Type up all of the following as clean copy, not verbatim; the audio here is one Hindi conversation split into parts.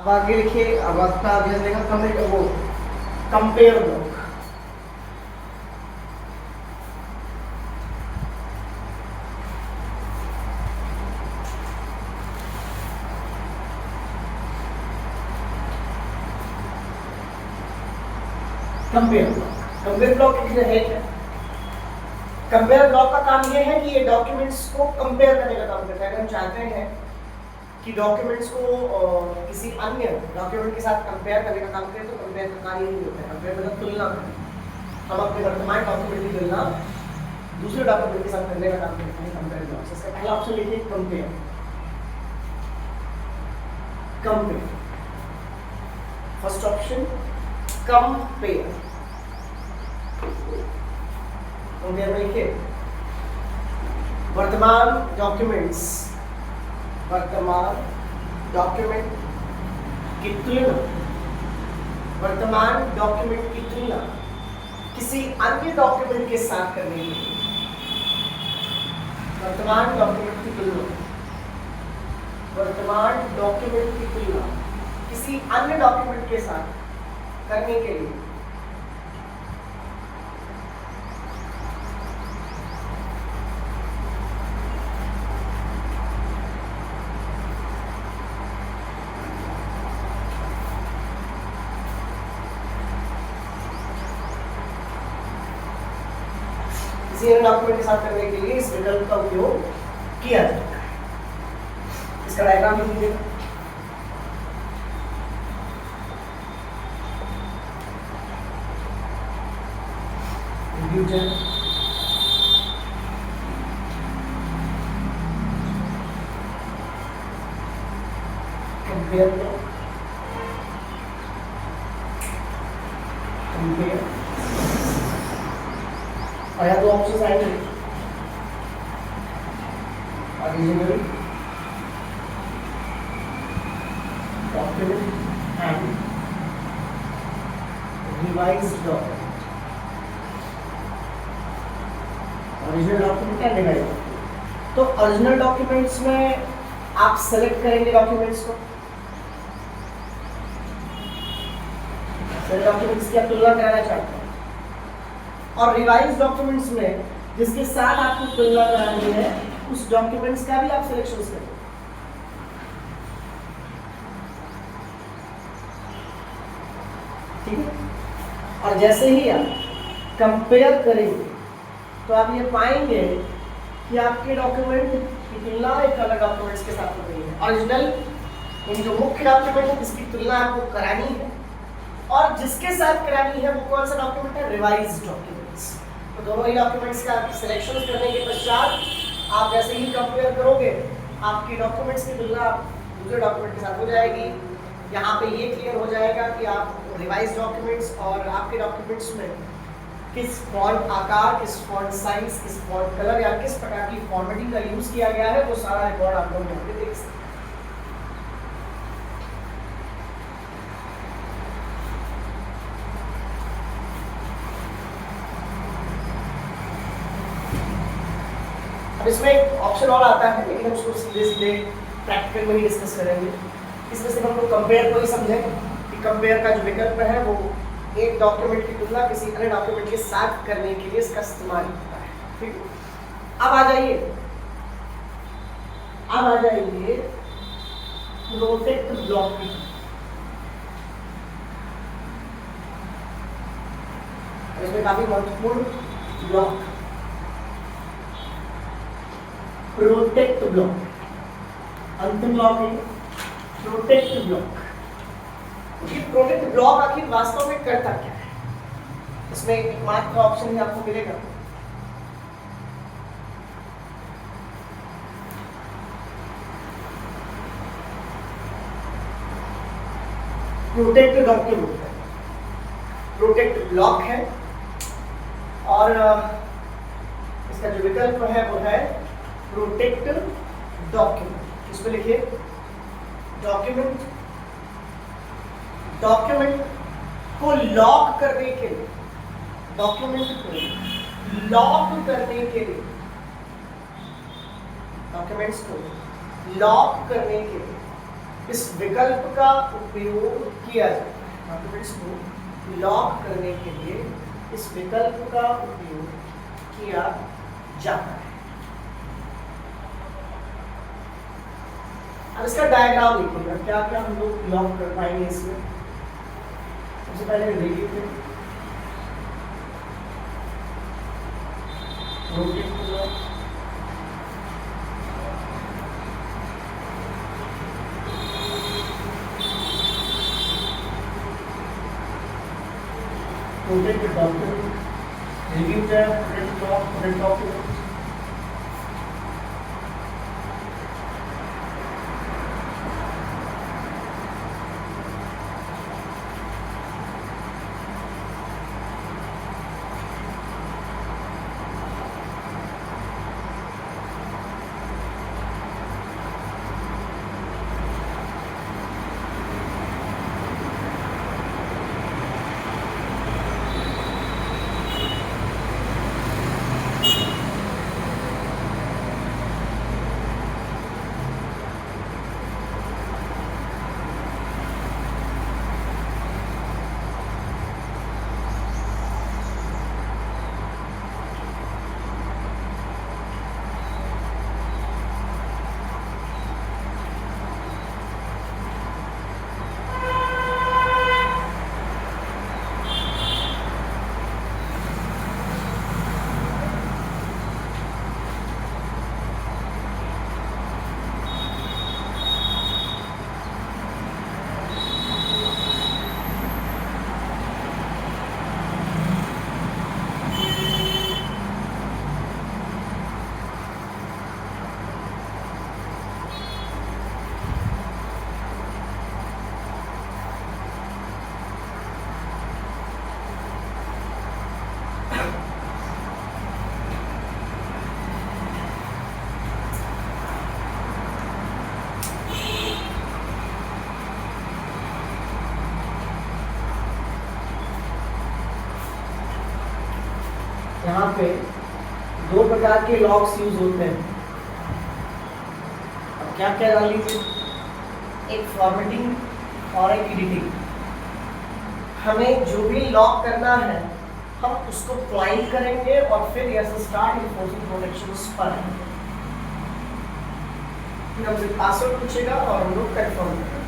अब आगे लिखिए। अब आपका अभ्यास देखा वो compare block. Compare block, compare block है क्या? कंपेयर ब्लॉक का काम ये है कि ये डॉक्यूमेंट्स को कंपेयर करने का काम करता है। अगर हम चाहते हैं कि डॉक्यूमेंट्स को किसी अन्य डॉक्यूमेंट के साथ कंपेयर करने का काम करें तो कंपेयर का कार्य नहीं होता है। कंपेयर मतलब तुलना करें। हम अपने वर्तमान डॉक्यूमेंट की तुलना दूसरे डॉक्यूमेंट के साथ करने का काम करते हैं कंपेयर ब्लॉक। इसका पहला ऑप्शन लिखिए compare. Compare, first option compare. Compare में लिखिए वर्तमान डॉक्यूमेंट्स, वर्तमान डॉक्यूमेंट की तुलना, वर्तमान डॉक्यूमेंट की तुलना किसी अन्य डॉक्यूमेंट के साथ करने के लिए, वर्तमान डॉक्यूमेंट की तुलना, वर्तमान डॉक्यूमेंट की तुलना किसी अन्य डॉक्यूमेंट के साथ करने के लिए डॉक्यूमेंट के साथ करने के लिए इस विकल्प का उपयोग किया जाता है। इसका डायग्राम लिख लीजिए। कंप्यूटर कंपेयर कंपेयर और या तो ऑप्शन आएंगे original document and revised document. Original document and revised. तो ओरिजिनल डॉक्यूमेंट्स में आप सेलेक्ट करेंगे डॉक्यूमेंट्स को, डॉक्यूमेंट्स की आप तुलना कराना चाहते हैं। और रिवाइज डॉक्यूमेंट्स में जिसके साथ आपको तुलना करानी है उस डॉक्यूमेंट्स का भी आप सिलेक्शन करें। ठीक है। और जैसे ही आप कंपेयर करेंगे तो आप ये पाएंगे कि आपके डॉक्यूमेंट की तुलना एक अलग डॉक्यूमेंट्स के साथ हो रही है। ओरिजिनल यानी जो मुख्य डॉक्यूमेंट है जिसकी तुलना आपको करानी है, और जिसके साथ करानी है वो कौन सा डॉक्यूमेंट है? Revised documents. तो दोनों ही डॉक्यूमेंट्स का सिलेक्शन करने के पश्चात आप जैसे ही कंपेयर करोगे आपकी डॉक्यूमेंट्स की तुलना दूसरे डॉक्यूमेंट के साथ हो जाएगी। यहाँ पे ये क्लियर हो जाएगा कि आप रिवाइज डॉक्यूमेंट्स और आपके डॉक्यूमेंट्स में किस फॉन्ट आकार, किस फॉन्ट साइज, किस फॉन्ट कलर या किस प्रकार की फॉर्मेटिंग का यूज किया गया है वो सारा रिकॉर्ड आप लोग यहाँ पे देख सकते हैं। अब इसमें एक ऑप्शन और आता है लेकिन हम उसको सीधे सीधे प्रैक्टिकल में ही डिस्कस करेंगे। इसमें सिर्फ हम लोग कंपेयर को ही समझें कि कंपेयर का जो विकल्प है वो एक डॉक्यूमेंट की तुलना किसी अन्य डॉक्यूमेंट के साथ करने के लिए इसका इस्तेमाल होता है। ठीक है। अब आ जाइए प्रोटेक्ट ब्लॉक की। इसमें काफी महत्वपूर्ण ब्लॉक प्रोटेक्ट ब्लॉक, अंतिम ब्लॉक है प्रोटेक्ट ब्लॉक। ये प्रोटेक्ट ब्लॉक आखिर वास्तव में करता क्या है? इसमें एकमात्र ऑप्शन ही आपको मिलेगा प्रोटेक्ट डॉक्यूमेंट है, प्रोटेक्ट ब्लॉक है, और इसका जो विकल्प है वो है प्रोटेक्ट डॉक्यूमेंट। इसको लिखिए डॉक्यूमेंट, डॉक्यूमेंट को लॉक करने के लिए, डॉक्यूमेंट को लॉक करने के लिए, डॉक्यूमेंट्स को लॉक करने के लिए इस विकल्प का उपयोग किया जाता है। डॉक्यूमेंट्स को लॉक करने के लिए इस विकल्प का उपयोग किया जाता है। अब इसका डायग्राम लिखिएगा, क्या क्या हम लोग लॉक कर पाएंगे इसमें। सबसे पहले रिव्यू पे रोटेट को lock, rotate the document, review tab, print document. यहाँ पे दो प्रकार के लॉक्स यूज होते हैं। अब क्या क्या डाल लीजिए, एक फॉर्मेटिंग और एक एडिटिंग। हमें जो भी लॉक करना है हम उसको क्लाइंट करेंगे और फिर यस स्टार्ट इन्फोर्सिंग प्रोटेक्शंस पर आएंगे। फिर हमसे पासवर्ड पूछेगा और हम लोग कंफर्म करेंगे।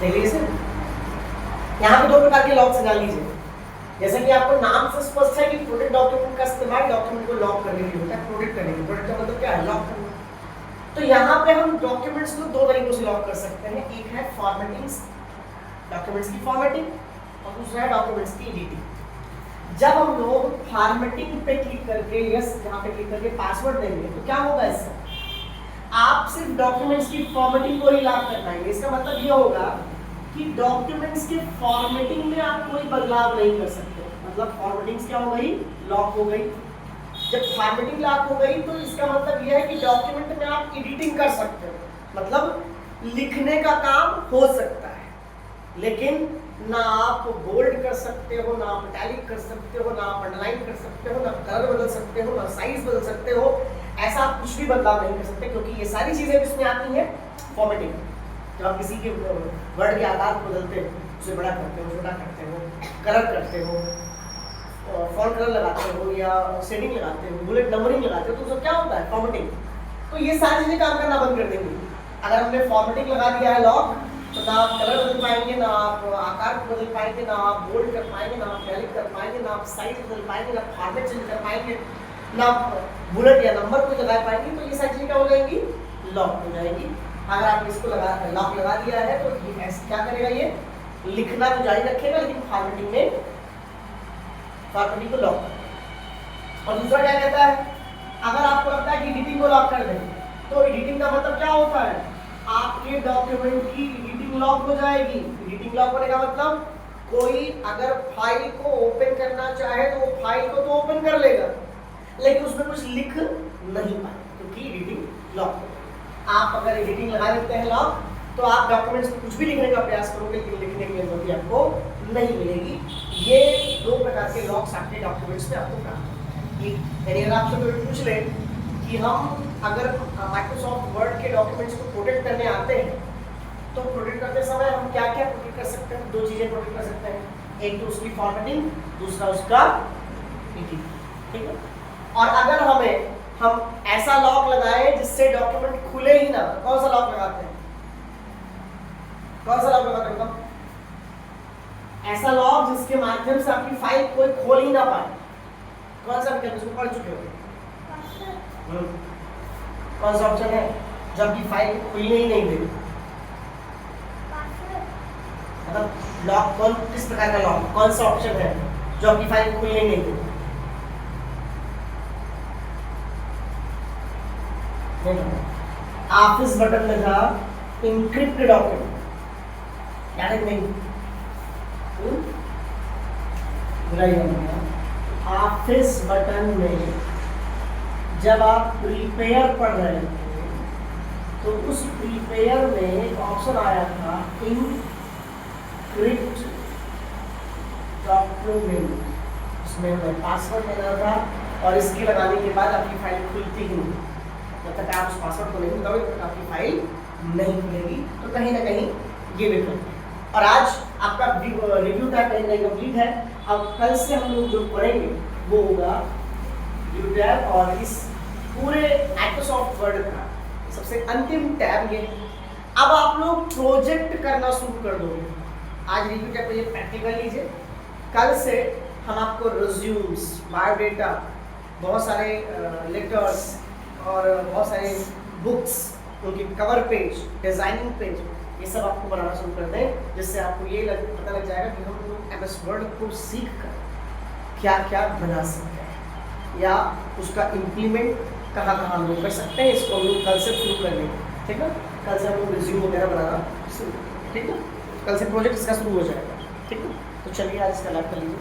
देखिए सर, यहाँ पे दो प्रकार के लॉक डाल लीजिए। जैसा कि आपको नाम से स्पष्ट है कि प्रोटेक्ट डॉक्यूमेंट का इस्तेमाल डॉक्यूमेंट को लॉक करने के लिए होता है। प्रोटेक्ट करने के लिए, प्रोटेक्ट का मतलब क्या है, लॉक करना। तो यहाँ पे हम डॉक्यूमेंट्स को दो तरीकों से लॉक कर सकते हैं। एक है फॉर्मेटिंग, डॉक्यूमेंट्स की फॉर्मेटिंग, और दूसरा है डॉक्यूमेंट्स की एडिटिंग। जब हम लोग फॉर्मेटिंग पे क्लिक करके यस यहाँ पे क्लिक करके पासवर्ड देंगे तो क्या होगा, इससे आप सिर्फ डॉक्यूमेंट्स की फॉर्मेटिंग को ही लॉक कर पाएंगे। इसका मतलब ये होगा कि डॉक्यूमेंट्स के फॉर्मेटिंग में आप कोई बदलाव नहीं कर सकते। मतलब फॉर्मेटिंग क्या हो गई, लॉक हो गई। जब फॉर्मेटिंग लॉक हो गई तो इसका मतलब यह है कि डॉक्यूमेंट में आप एडिटिंग कर सकते हो, मतलब लिखने का काम हो सकता है, लेकिन ना आप बोल्ड कर सकते हो, ना आप इटैलिक कर सकते हो, ना आप अंडरलाइन कर सकते हो, ना कलर बदल सकते हो, ना साइज बदल सकते हो। ऐसा आप कुछ भी बदलाव नहीं कर सकते, क्योंकि ये सारी चीजें इसमें आती हैं फॉर्मेटिंग। जब आप किसी के वर्ड के आकार को बदलते हो, उसे बड़ा करते हो, छोटा करते हो, कलर करते हो, फॉन्ट कलर लगाते हो या शेडिंग लगाते हो, बुलेट नंबरिंग लगाते हो, तो सब क्या होता है, फॉर्मेटिंग। तो ये सारी चीजें काम करना बंद कर देंगी। अगर हमने फॉर्मेटिंग लगा दिया है लॉक, तो ना आप कलर बदल पाएंगे, ना आप आकार बदल पाएंगे, ना आप बोल्ड कर पाएंगे, ना आप इटैलिक कर पाएंगे, ना आप साइज बदल पाएंगे, ना फॉर्मेट चेंज कर पाएंगे, ना बुलेट या नंबर को लगा पाएंगे। तो ये सारी चीजें क्या हो जाएंगी, लॉक हो जाएगी। अगर आपने इसको लॉक लगा दिया है तो ये ऐसे क्या करेगा, ये लिखना तो जारी रखेगा लेकिन फॉर्मेटिंग को लॉक। और दूसरा क्या कहता है, अगर आपको लगता है कि एडिटिंग को लॉक कर दें, तो एडिटिंग का मतलब क्या होता है, आपके डॉक्यूमेंट की एडिटिंग लॉक हो जाएगी। एडिटिंग लॉक होने का मतलब कोई अगर फाइल को ओपन करना चाहे तो वो फाइल को तो ओपन कर लेगा लेकिन उसमें कुछ लिख नहीं पाएगा क्योंकि एडिटिंग लॉक है। आप अगर एडिटिंग लगा देते हैं लॉक, तो आप डॉक्यूमेंट्स में कुछ भी लिखने का प्रयास करोगे लेकिन लिखने की अनुमति आपको नहीं मिलेगी। ये दो प्रकार के लॉक्स आपके डॉक्यूमेंट्स में आपको प्राप्त होते हैं। यानी अगर आपसे कोई पूछ ले कि हम अगर माइक्रोसॉफ्ट वर्ड के डॉक्यूमेंट्स को प्रोटेक्ट करने आते हैं तो प्रोटेक्ट करते समय हम क्या क्या प्रोटेक्ट कर सकते हैं, दो चीजें प्रोटेक्ट कर सकते हैं, एक तो उसकी फॉर्मेटिंग, दूसरा उसका एडिटिंग, ठीक है। और अगर हम ऐसा लॉक लगाए जिससे डॉक्यूमेंट खुले ही ना, कौन सा लॉक लगाते हैं, कौन सा लॉक लगाते हैं, ऐसा लॉक जिसके माध्यम से आपकी फाइल कोई खोल ही ना पाए, कौन सा विकल्प, इसको पढ़ चुके हो, कौन सा ऑप्शन है जो आपकी फाइल खुलने ही नहीं देगी, मतलब लॉक कौन, किस प्रकार का लॉक, कौन सा ऑप्शन है जो आपकी फाइल खुलने ही नहीं देगी, ऑफिस बटन में था इनक्रिप्ट डॉक्यूमेंट, याद है नहीं, ऑफिस बटन में जब आप प्रीपेयर पढ़ रहे थे तो उस प्रीपेयर में एक ऑप्शन आया था इनक्रिप्ट डॉक्यूमेंट, उसमें हमें पासवर्ड देना था और इसके लगाने के बाद आपकी फाइल खुलती ही नहीं, जब तक आप उस पासवर्ड को नहीं बताओगे तब तक आपकी फाइल नहीं खुलेगी। तो कहीं ना कहीं ये विकल्प है। और आज आपका रिव्यू टैब कहीं ना कंप्लीट है। अब कल से हम लोग जो पढ़ेंगे वो होगा रिव्यू टैब, और इस पूरे माइक्रोसॉफ्ट वर्ड का सबसे अंतिम टैब ये। अब आप लोग प्रोजेक्ट करना शुरू कर दोगे। आज रिव्यू टैब पे ये प्रैक्टिकल लीजिए, कल से हम आपको रिज्यूम्स, बायोडेटा, बहुत सारे लेटर्स और बहुत सारे बुक्स, उनके कवर पेज, डिजाइनिंग पेज, ये सब आपको बनाना शुरू कर दें, जिससे आपको ये पता लग जाएगा कि हम लोग एमएस वर्ड को सीख कर क्या क्या बना सकते हैं या उसका इम्प्लीमेंट कहाँ कहाँ हम लोग कर सकते हैं। इसको हम लोग कल से शुरू कर देंगे, ठीक है। कल से हम लोग रिज्यूम वगैरह बनाना शुरू, ठीक है। कल से प्रोजेक्ट इसका शुरू हो जाएगा, ठीक है। तो चलिए आज इसका लाइव कर लीजिए।